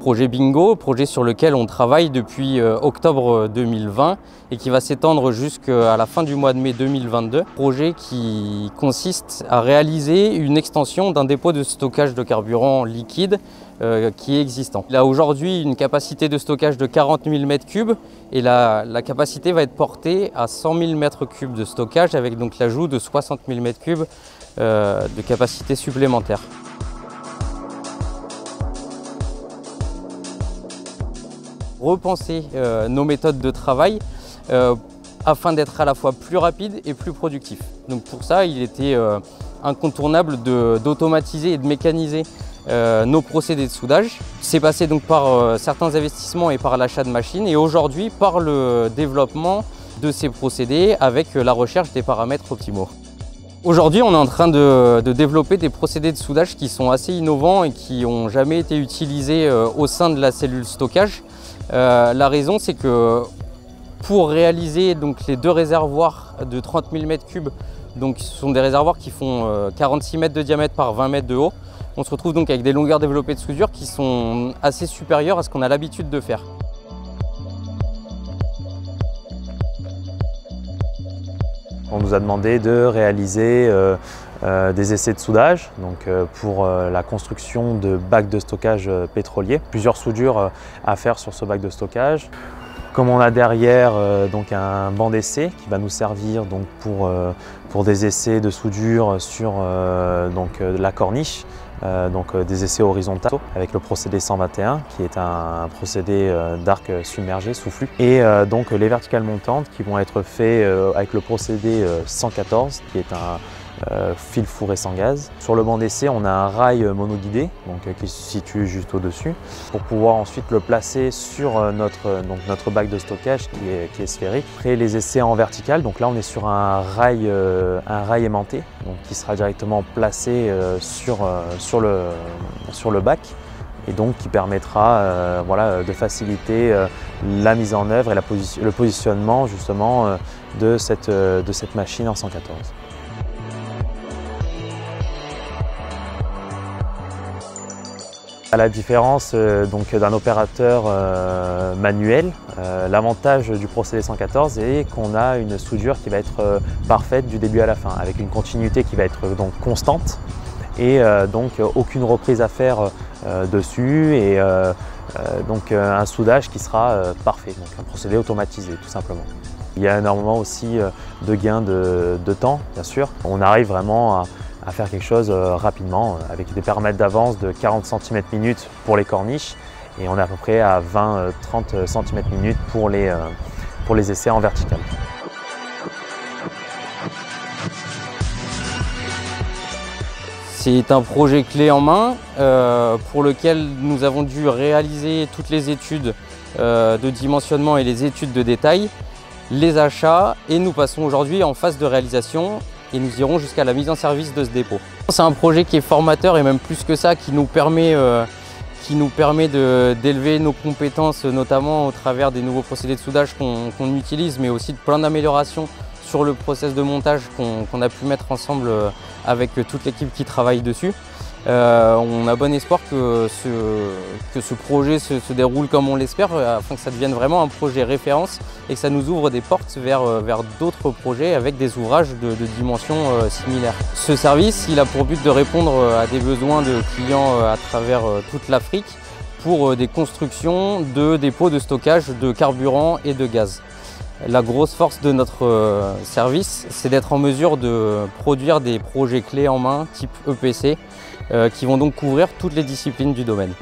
projet Bingo, projet sur lequel on travaille depuis octobre 2020 et qui va s'étendre jusqu'à la fin du mois de mai 2022. Projet qui consiste à réaliser une extension d'un dépôt de stockage de carburant liquide qui est existant. Il a aujourd'hui une capacité de stockage de 40 000 m3 et la capacité va être portée à 100 000 m3 de stockage avec donc l'ajout de 60 000 m3 de capacité supplémentaire. Repenser nos méthodes de travail afin d'être à la fois plus rapide et plus productif. Donc pour ça, il était incontournable d'automatiser et de mécaniser nos procédés de soudage. C'est passé donc par certains investissements et par l'achat de machines et aujourd'hui par le développement de ces procédés avec la recherche des paramètres optimaux. Aujourd'hui, on est en train de développer des procédés de soudage qui sont assez innovants et qui n'ont jamais été utilisés au sein de la cellule stockage. La raison, c'est que pour réaliser donc, les deux réservoirs de 30 000 m3, donc ce sont des réservoirs qui font 46 mètres de diamètre par 20 mètres de haut, on se retrouve donc avec des longueurs développées de soudure qui sont assez supérieures à ce qu'on a l'habitude de faire. On nous a demandé de réaliser des essais de soudage pour la construction de bacs de stockage pétroliers. Plusieurs soudures à faire sur ce bac de stockage. Comme on a derrière donc un banc d'essai qui va nous servir donc pour des essais de soudure sur la corniche, des essais horizontaux avec le procédé 121 qui est un procédé d'arc submergé sous flux et donc les verticales montantes qui vont être faits avec le procédé 114 qui est un fil fourré sans gaz. Sur le banc d'essai, on a un rail monoguidé qui se situe juste au-dessus pour pouvoir ensuite le placer sur notre bac de stockage qui est sphérique. Après les essais en vertical, donc là on est sur un rail aimanté qui sera directement placé sur le bac et donc qui permettra de faciliter la mise en œuvre et le positionnement justement de cette machine en 114. À la différence d'un opérateur manuel, l'avantage du procédé 114 est qu'on a une soudure qui va être parfaite du début à la fin, avec une continuité qui va être donc constante et aucune reprise à faire dessus et un soudage qui sera parfait, donc un procédé automatisé tout simplement. Il y a énormément aussi de gains de temps, bien sûr. On arrive vraiment à faire quelque chose rapidement avec des paramètres d'avance de 40 cm/min pour les corniches et on est à peu près à 20-30 cm/min pour les essais en vertical. C'est un projet clé en main pour lequel nous avons dû réaliser toutes les études de dimensionnement et les études de détail, les achats et nous passons aujourd'hui en phase de réalisation et nous irons jusqu'à la mise en service de ce dépôt. C'est un projet qui est formateur et même plus que ça, qui nous permet d'élever nos compétences, notamment au travers des nouveaux procédés de soudage qu'on utilise, mais aussi de plein d'améliorations sur le process de montage qu'on a pu mettre ensemble avec toute l'équipe qui travaille dessus. On a bon espoir que ce projet se déroule comme on l'espère, afin que ça devienne vraiment un projet référence et que ça nous ouvre des portes vers d'autres projets avec des ouvrages de dimensions similaires. Ce service, il a pour but de répondre à des besoins de clients à travers toute l'Afrique pour des constructions de dépôts de stockage de carburant et de gaz. La grosse force de notre service, c'est d'être en mesure de produire des projets clés en main type EPC qui vont donc couvrir toutes les disciplines du domaine.